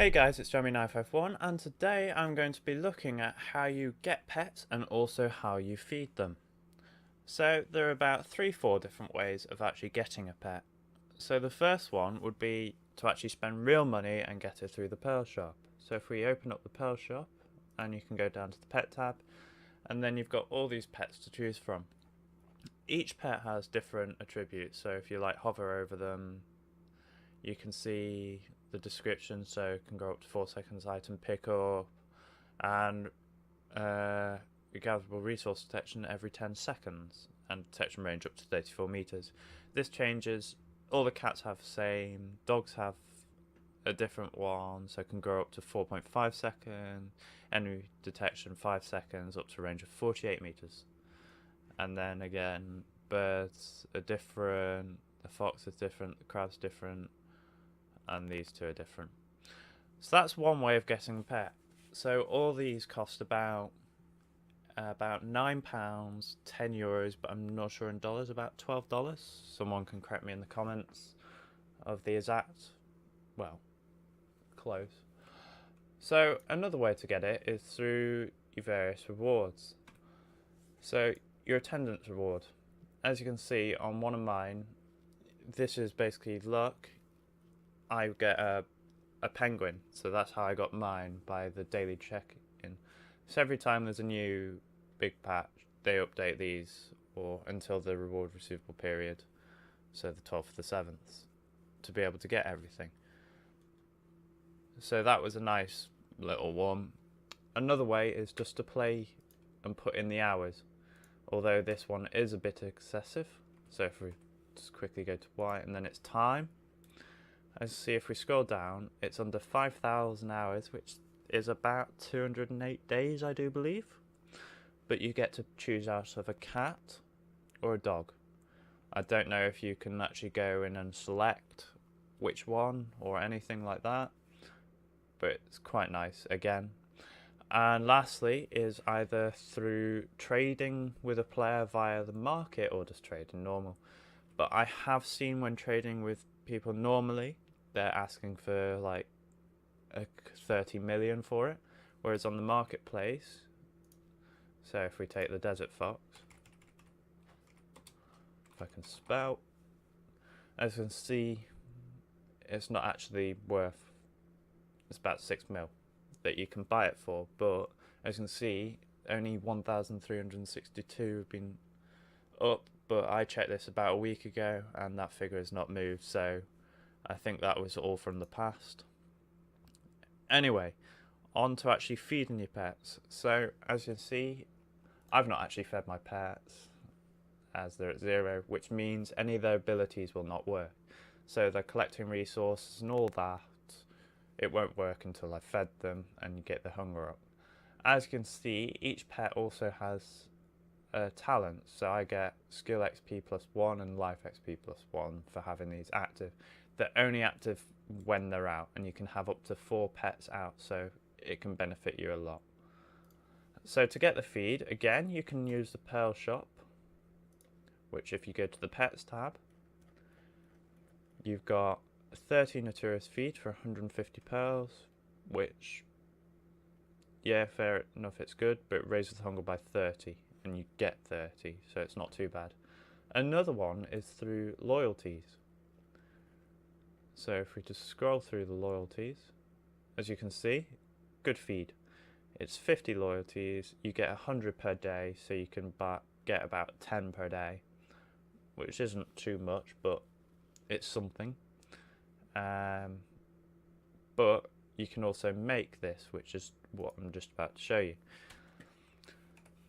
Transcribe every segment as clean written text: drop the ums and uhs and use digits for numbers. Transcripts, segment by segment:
Hey guys, it's Jeremy951 and today I'm going to be looking at how you get pets and also how you feed them. So there are about 3-4 different ways of actually getting a pet. So the first one would be to actually spend real money and get it through the Pearl Shop. So if we open up the Pearl Shop and you can go down to the pet tab and then you've got all these pets to choose from. Each pet has different attributes, so if you like hover over them you can see the description, so it can go up to 4 seconds item pickup and gatherable resource detection every 10 seconds and detection range up to 34 meters. This changes. All the cats have the same, dogs have a different one, so it can go up to 4.5 seconds, enemy detection 5 seconds up to a range of 48 meters. And then again, birds are different, the fox is different, the crab's different, and these two are different. So that's one way of getting a pet. So all these cost about £9, €10, but I'm not sure in dollars, about $12. Someone can correct me in the comments of the exact, well, close. So another way to get it is through your various rewards. So your attendance reward. As you can see on one of mine, this is basically luck. I get a penguin, so that's how I got mine, by the daily check-in. So every time there's a new big patch, they update these, or until the reward receivable period, so the 12th of the 7th, to be able to get everything. So that was a nice little one. Another way is just to play and put in the hours, although this one is a bit excessive. So if we just quickly go to Y and then it's time, as you see, if we scroll down, it's under 5,000 hours, which is about 208 days, I do believe. But you get to choose out of a cat or a dog. I don't know if you can actually go in and select which one or anything like that, but it's quite nice again. And lastly is either through trading with a player via the market or just trading normal. But I have seen when trading with people normally, they're asking for like 30 million for it, whereas on the marketplace, so if we take the desert fox, if I can spell, as you can see, it's not actually worth, it's about 6 mil that you can buy it for, but as you can see, only 1,362 have been up, but I checked this about a week ago and that figure has not moved, so I think that was all from the past. Anyway, on to actually feeding your pets. So as you can see, I've not actually fed my pets as they're at 0, which means any of their abilities will not work. So they're collecting resources and all that, it won't work until I've fed them and you get the hunger up. As you can see, each pet also has a talent, so I get skill XP +1 and life XP +1 for having these active. They're only active when they're out, and you can have up to 4 pets out, so it can benefit you a lot. So to get the feed, again, you can use the Pearl Shop, which if you go to the Pets tab, you've got 30 Natura's feed for 150 pearls, which, yeah, fair enough, it's good, but it raises the hunger by 30, and you get 30, so it's not too bad. Another one is through Loyalties. So if we just scroll through the loyalties, as you can see, good feed. It's 50 loyalties, you get 100 per day, so you can get about 10 per day, which isn't too much, but it's something. But you can also make this, which is what I'm just about to show you.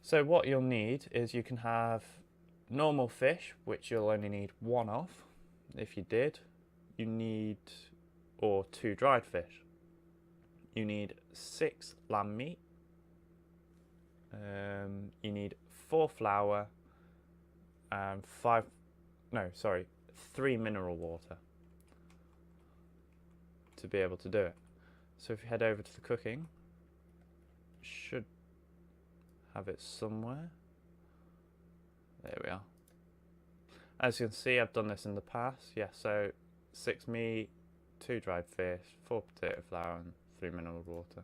So what you'll need is you can have normal fish, which you'll only need 1 of. If you did, you need, or 2 dried fish. You need 6 lamb meat. You need 4 flour and 3 mineral water to be able to do it. So if you head over to the cooking, should have it somewhere. There we are. As you can see, I've done this in the past. Yeah, so 6 meat, 2 dried fish, 4 potato flour and 3 mineral water.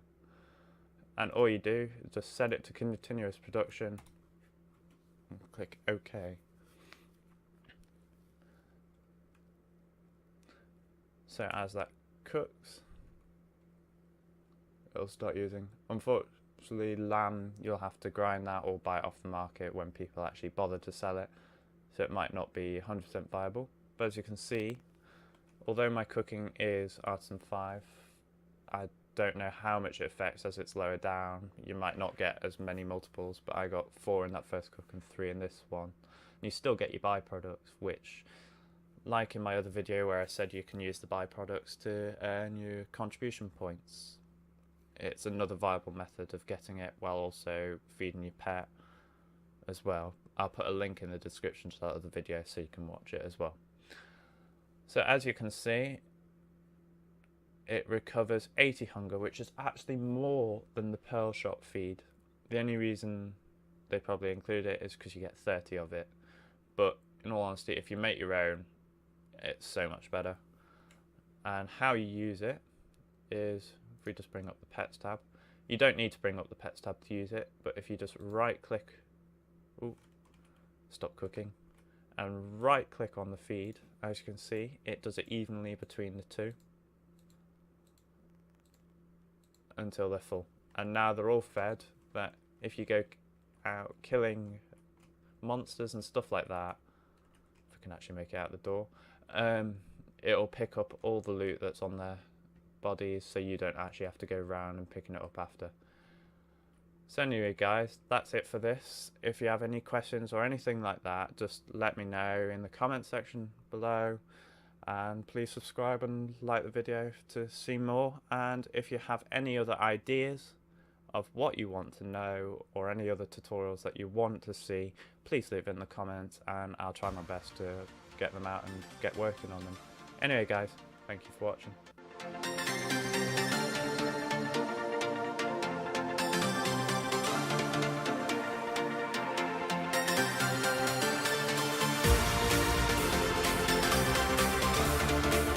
And all you do is just set it to continuous production and click OK. So as that cooks, it'll start using. Unfortunately, lamb, you'll have to grind that or buy it off the market when people actually bother to sell it. So it might not be 100% viable. But as you can see, although my cooking is Artisan 5, I don't know how much it affects as it's lower down. You might not get as many multiples, but I got 4 in that first cook and 3 in this one. And you still get your byproducts, which, like in my other video where I said you can use the byproducts to earn your contribution points, it's another viable method of getting it while also feeding your pet as well. I'll put a link in the description to that other video so you can watch it as well. So as you can see, it recovers 80 hunger, which is actually more than the Pearl Shop feed. The only reason they probably include it is because you get 30 of it. But in all honesty, if you make your own, it's so much better. And how you use it is, if we just bring up the Pets tab, you don't need to bring up the Pets tab to use it, but if you just right click, stop cooking, and right click on the feed, as you can see, it does it evenly between the two until they're full. And now they're all fed, that if you go out killing monsters and stuff like that, if I can actually make it out the door, it'll pick up all the loot that's on their bodies, so you don't actually have to go around and picking it up after. So anyway guys, that's it for this. If you have any questions or anything like that, just let me know in the comment section below, and please subscribe and like the video to see more. And if you have any other ideas of what you want to know or any other tutorials that you want to see, please leave it in the comments and I'll try my best to get them out and get working on them. Anyway guys, thank you for watching.